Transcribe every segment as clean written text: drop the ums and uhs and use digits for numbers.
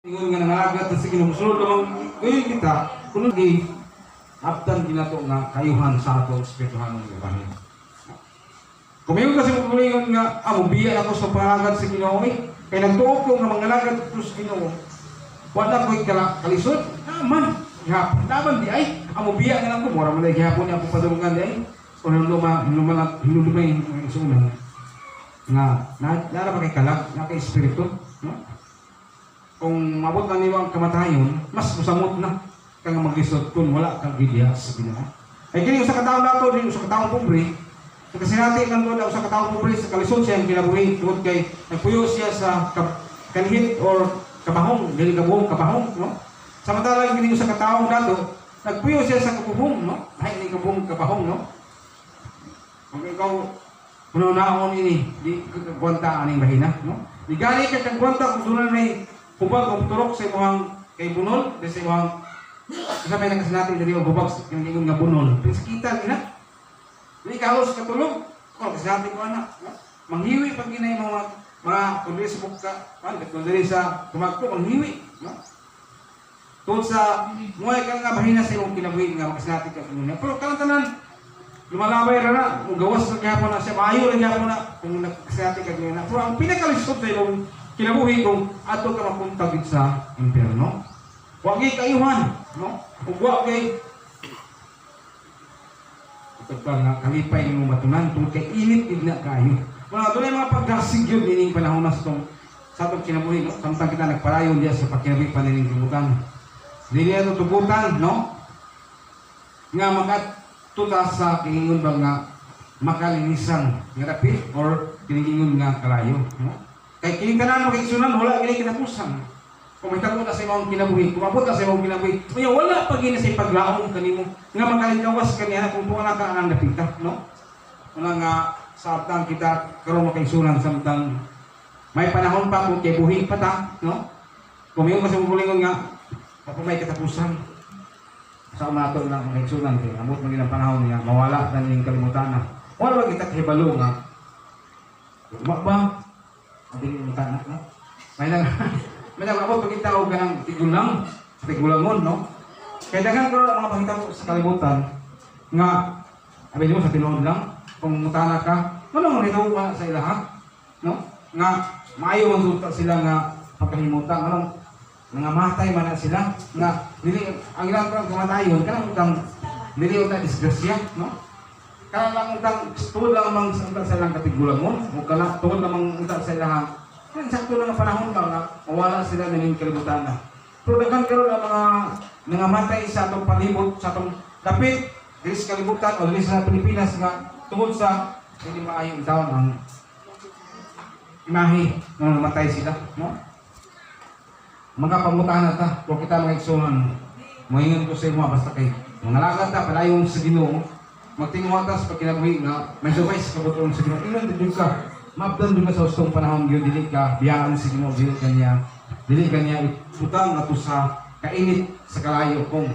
Ingon nga nangagat sa sige musulod namang kita kuno di aptan ginato nga kayuhan sa ato espirituhan ng bahin. Kumayon kasi mo kumayon nga amo biya ako sa pangagat sa Ginoo kay nagtuo ko nga mangalagad ko sa Ginoo. Wala ko'y kalisod. Naman. Gihapon naman di ay amo biya nga lang ko mura man ay gihapon niya ako padulungan di ay. Kung hinulumay yung sunan nga nara pa kay kalag na kay espiritu, no? Kung mabot na niyo ang kamatayon, mas musamot na kang maglisod kung wala kang gidya sa Ginoo. Ay kini usa ka tawo nato din usa ka tawo pobre. Kasi natin lang doon usa ka tawo pobre sa kalisod siya ang kinabuhi tungod kay nagpuyo siya sa kanhit or kabahong, dili kabuhong kabahong, no? Samantala kini usa ka tawo nato nagpuyo siya sa kabuhong, no? Ay ni kabuhong kabahong, no? Kung ikaw puno naon ini di kagwanta aning bahina, no? Di gali ka kagwanta kung dunay may hubag o turok sa imong kay bunol, sa imong isa may nagkasinati diri o hubag yung ingon nga bunol. Pero kita nila, hindi kalos katulog. Kung kasinati ko anak, manghiwi pag ginay mga kundi sa buka, kundi sa tumagpo, manghiwi. No? Tungkol sa muhay ka nga bahina sa imong kinabuhi nga makasinati ka kanina. Pero kalantanan, lumalabay ra na, kung gawas sa gihapon na siya, maayo lang gihapon na kung nagkasinati ka kanina. Pero ang pinakalisod sa imong kinabuhi kung ato ka mapuntagid sa impyerno. Huwag kay kayuhan, no? Kung huwag kay ito pa nga kalipay ng matunan kung kay init na kayo. Mga doon ay mga pagdasig yun nining panahon na sa atong kinabuhi, no? Samtang kita nagparayon diya sa pagkinabuhi panining kibutan. Dili ato tubutan, no? Nga makatuta sa kingingon ba nga makalinisan nga rapid or kiningon nga kalayo, no? Kay kining tanan mo kay sunan wala gini kinapusan. Kung may takot sa imong kinabuhi, kumabot ka sa imong kinabuhi, unya wala pa gini sa paglaom kanimo nga makalikawas kaniya kung tuwa na ka ang napita, no? Una nga sa atang kita karon mo kay sunan samtang may panahon pa kung kay buhi pa ta, no? Kung yung kasi mulingon nga kapag may katapusan sa umaton lang kay sunan kay amot man ang panahon niya mawala na ning kalimutan na. Wala ba kita hibalo nga? Ba hindi mo tanak, no? May nag-abot pagkita o ganang tigulangon, no? Kaya dagan ko mga pagkita ko sa kalibutan nga, abay mo sa tinuod lang, kung mutana ka, ano nga ito ka sa ilahat, no? Nga, maayo ang sulta sila nga pagkalimutan, anong nangamatay man na sila, nga, ang ilang kamatayon, kanang utang, dili utang disgrasya, no? Kaya lang utang, tuod lang mang sa ilang katigulangon, o kala, tuod lang utang sa ilang, kaya sakto lang ang panahon lang na mawala sila ng kalibutan na. Pero dagan karoon ang mga matay sa atong palibot, sa atong dapit, dili sa kalibutan o dili sa Pilipinas nga tungod sa hindi maayong taon ang imahe na namatay sila, no? Mga pamutahan ta, kung kita mga iksunan, mahingan ko sa iyo basta kay mangalagad ta, palayon sa Ginoo, magtinguha ta sa pagkinabuhi nga may subay sa kabutuan sa Ginoo. Ilan din ka, mabdan din sa ustong panahon yun, dili ka biyaan sa Ginoo, dili kanya utang ato sa kainit sa kalayo kung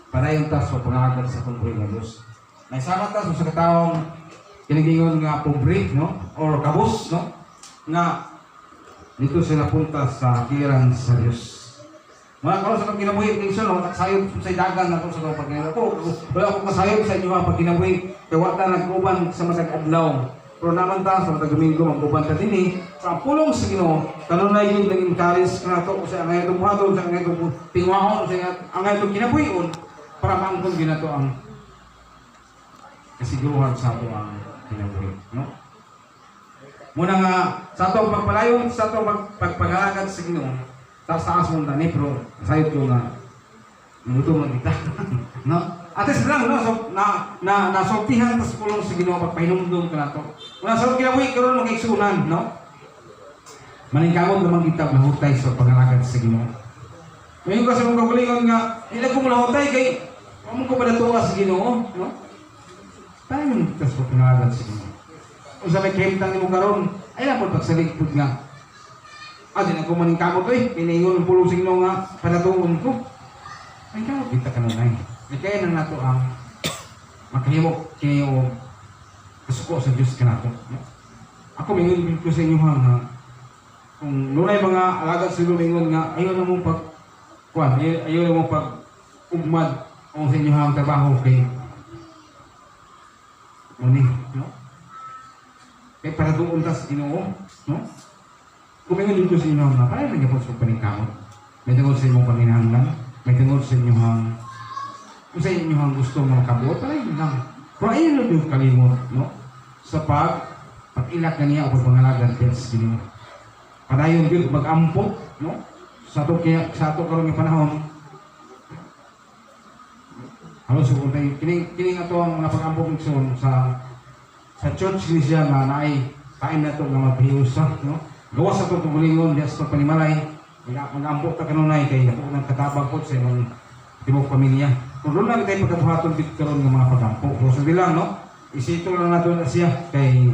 padayon ta sa pangagad sa pagbuhi nga Dios. May sama ta sa kataong kinigingon nga pobre, no? Or kabus, no? Nga dito sila punta sa kiran sa Dios. Mga karon sa pagkinabuhi ning suno, sayop sa dagan na sa pagkinabuhi ko. Wala ko kasayop sa inyo ang pagkinabuhi. Kay wala nagkuban sa matag adlaw. Pero naman ta sa matag Domingo magkuban ta dinhi. Sa pulong sa Ginoo, kanunay yung naging karis kanato sa angay itong buhaton, sa angay itong tingwahon, sa angay itong kinabuhion para maangkon ginato ang kasiguruhan sa ato ang kinabuhi, no? Muna nga sa atong pagpalayon, sa atong pagpaghalagad sa Ginoo, taas mong tani, pero sayot ko nga minuto magkita, no? At least lang, no? So, nasortihan sa pulong sa Ginoo pagpahinumdum ka na ito. Muna sa kinabuhi, karoon mong kaigsunan, no? Maningkamot naman kita mahutay sa paghalagad sa Ginoo. Ngayon kasi mong kagulingon nga, hindi ko mahutay kay mong ko padatuwa sa Ginoo, no? Tayo mong kita sa paghalagad sa Ginoo. Kung sa may kahimtang ni mo karoon, ay lang po pagsaligpod nga. Din ako maningkamot pinaingon ng pulong sa Ginoo nga padatuon ko. Ay kamot kita ka nun ay. Kaya nang nato ang makahimok kayo kasuko sa Diyos ka nato. Ako mingon ko sa inyo nga kung nunay mga alaga sa lumingon nga, ayaw na mong pag-kuhan, ayaw na mong pag-ugmad kung sa inyo ang trabaho kay Muni, no? Kaya para doon tas Ginoo, no? Kumingon dito sa inyo nga, parang nagapos sa paningkamot. May tungkol sa inyong paninahanglan, may tungkol sa inyong kung sa inyong gusto mga kabuot, parang yun lang. Pero ayun na doon kalimot, no? Sa pag-ilak na niya o pag-pangalagan sa Ginoo. Padayon din mag-ampok, no? Sa ato karon nga panahon. Halos kung kining ato ang mga pag-ampok sa church ni siya nga naay kain na to nga maghiusa, no? Gawas sa to tugulingon diya sa panimalay. Mag-ampok ta kanunay kay ako nang katabang po sa imong tibok pamilya. Kung doon lang tayo pagkatuhaton bit karon nga mga pag-ampok. So sabi lang, no? Isito lang nato na siya kay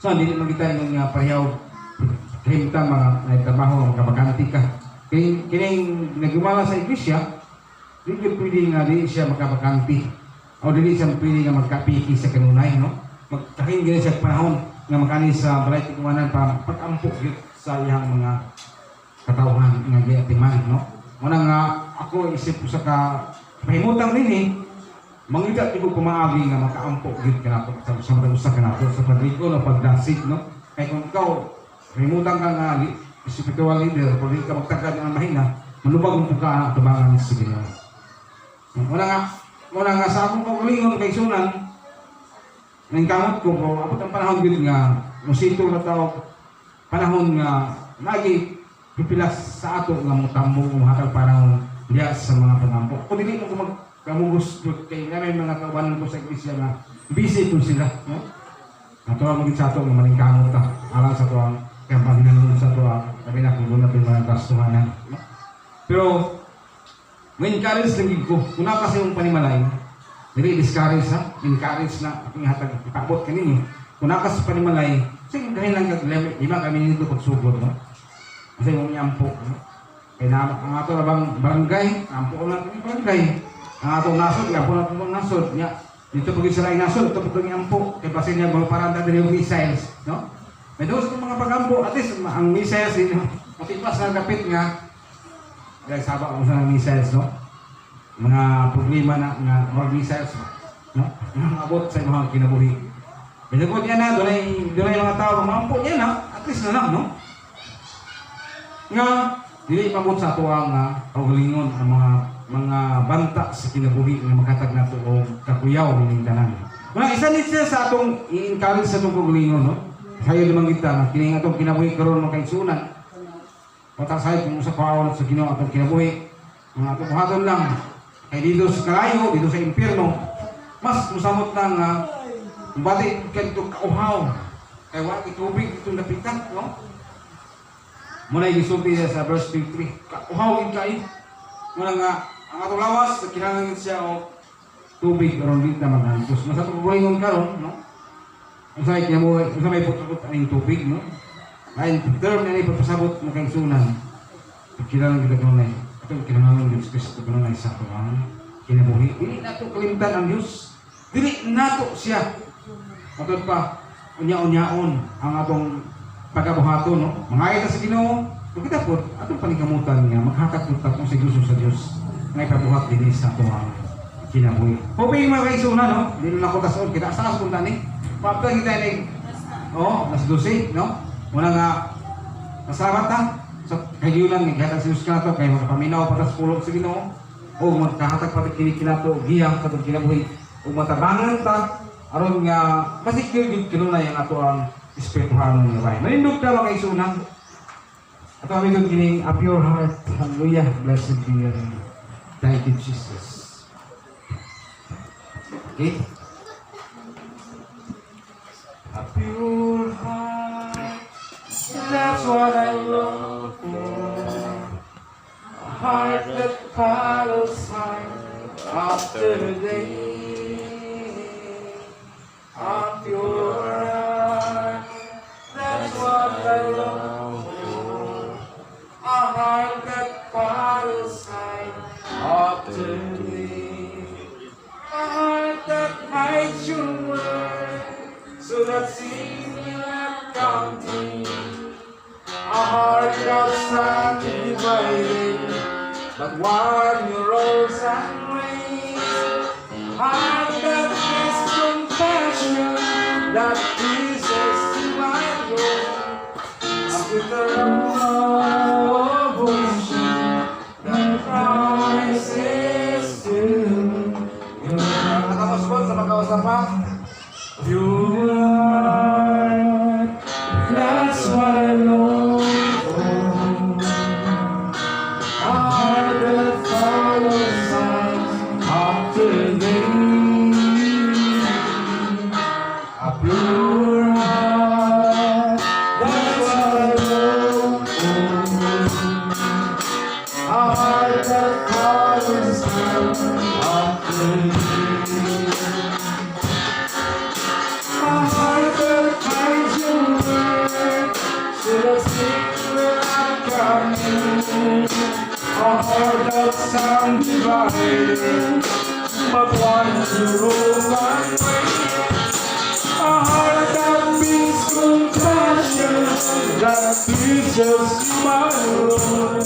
so hindi magita nga parehaw himtang mga nagtrabaho, magkabaganti ka. Kining nagumala sa iglesia, hindi pwede nga di siya magkabaganti. O di siya pwede nga magkapiki sa kanunay, no? Magkaking gini siya panahon nga magkani sa balay tikumanan para pag-ampok sa iyang mga katawhan nga giatiman, no? Muna nga ako isip ko sa mahimutang rin mangita ko pumaagi nga makaampok gid kana sa mga usa kana sa pagliko no pagdasig, no? Kay kung ikaw mahimutang ka nga spiritual leader kung di ka magtagad ng mahina manubag mo ka tubangan sa Ginoo. Muna nga sa akong kaugalingon kay sunan nangkamot ko kung abot ang panahon gid nga musito na tao panahon nga lagi pipilas sa ato nga mutambong hatag panahon diya sa mga pangampok. Kung dili mo kamugos kay nga may mga kawanan ko sa iglesia nga busy po sila, no? Ato ang maging sa ato nga maningkamot ta alang sa ato ang kampanya sa ato ang sabi na kung doon natin mga kastuhanan, no? Pero ma-encourage lang ko kung na kasi yung panimalay dili discourage ha, encourage na ating hatag ipabot kanini kung na kasi panimalay sige dahil lang lima kami nito pagsugod, no? Kasi yung ampo, no? Kaya ang ato na bang barangay, ampo na ito yung barangay. Ang ato nasod, ampo na ito yung nasod. Dito pag isa lang nasod, ito po yung ampo. Kaya kasi niya, parang dito yung missiles, no? May doon sa mga pag-ampo, at least ang missiles, matipas na kapit nga, kaya sabak mo sa missiles, no? Mga problema na mga missiles, no? Yung abot sa mga kinabuhi. Kaya ko niya na, doon ay mga tao, mga ampo niya na, at least na lang, no? Nga dili pamot sa ato ang kaugalingon ang mga banta sa kinabuhi nga makatag nato og kakuyaw ning tanan. Wala isa ni siya sa atong i-encourage sa atong kaugalingon, no? Sayo limang kita nga kining atong kinabuhi karon mga kaigsunan. Patak sayo kung sa kaawon sa Ginoo atong kinabuhi, mga atong buhaton lang kay dito sa kalayo, dito sa impierno, mas musamot lang nga bati kadto kauhaw. Kay wa itubig itong napitan, no? Muna gisulti sa verse 23. Kauhawin kayo. Muna nga, ang atong lawas, kinahanglan siya o tubig karon dito na maghantos. Masa tubuhingon karon, no? Usa may putukot aning tubig, no? Lain term na ipapasabot mo kay sunan. Kinahanglan kita kanunay. Ito kinahanglan Diyos Kristo kanunay sa ato ang kinabuhi. Dili nato kalimtan ang Dios. Dili nato siya. Matod pa, unya-unyaon ang atong pagkabuhato, no? Mangayat sa Ginoo, kung kita po, atong paningkamutan nga, maghakat po tatong sa Diyos sa Diyos, nga ipabuhat din sa ito ang kinabuhi. Hoping mga kaisuna, no? Hindi na ako tasoon, kita sa kasunta ni, papag kita ni, nas 12, no? Muna nga, masalamat na, sa kayulan, naghatag sa Diyos ka na to, kaya makapaminaw patas pulog sa Ginoo, o magkahatag pati kinikinato, giyang katong kinabuhi, o matabangan ta, aron nga, masikil yung kinunay ang ato ang espirituhan ng bahay. Manindog ka mga kaisunan. At kami doon kining a pure heart. Hallelujah. Blessed be your name. Thank you, Jesus. Okay? A pure heart. That's what I long for. A heart that follows hard after the day. A pure heart. That's what I long for. A heart that follows hard after thee. A heart that hides your word, so that sin cannot come in. divided, but one you rose and reign. Heart that is compassion, that pleases to my Lord. After the revolution, the price is due. Nakatapos po sa magkausap pa. Pure heart, that's what I long for. A heart that follows us after thee. A pure heart, that's what I long for. A heart that follows us after thee. A heart that finds your word, so that things will not come in. A heart that's undivided, but one to rule one way. A heart that beats compassion, that pleases my Lord.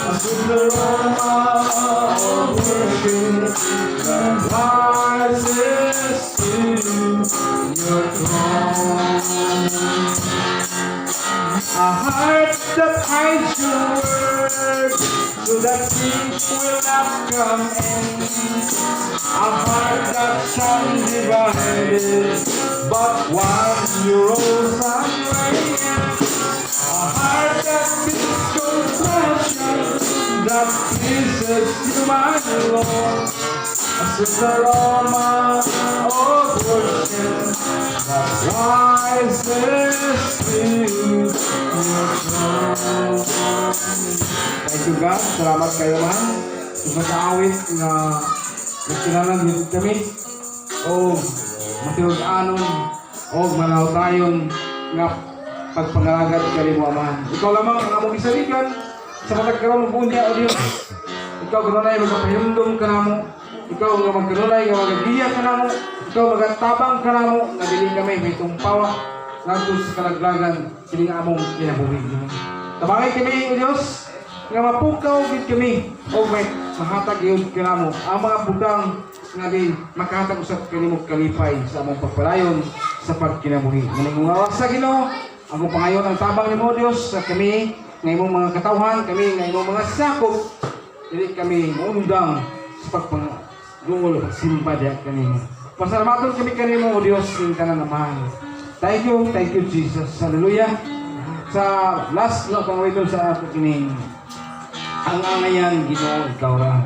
A sweet aroma of worship that rises to your throne. A heart that hides your word, so that things will not come in. A heart that's undivided, but one you rose and reign. A heart that beats compassion, that pleases you, my Lord. A sweet aroma of worship that rises to your throne. Thank you, God. Salamat kayo man. Sa kaawit na nagkinalan dito kami. O matiwag-anon o manaw tayong nga pagpangalagat kami mo, Amahan. Ikaw lamang ang among isalikan sa matagkaroon mo bunya o Diyos. Ikaw kanunay magpapahimdom ka na mo. Ikaw nga magkanunay nga magagiya ka na mo. Ikaw magatabang ka na mo. Nabili kami may tumpawa nandun sa kalaglagan siling among kinabuhi. Tabangay kami o Diyos nga mapukaw gid kami o may mahatag yun ka na mo. Ang mga budang nga di makahatag usap kanimo kalipay sa among pagpalayon sa pagkinabuhi. Maningungawa sa Ginoo ang pangayon ang tabang nimo Dios sa kami nga imong mga katawhan, kami nga imong mga sakop, dili kami maundang sa pagpangdungol pagsimba diha kanimo. Pasalamaton kami kanimo o Dios ing tanan naman. Thank you Jesus. Hallelujah. Sa last no pangawito sa ato kining ang angayan Ginoo ikaw ra.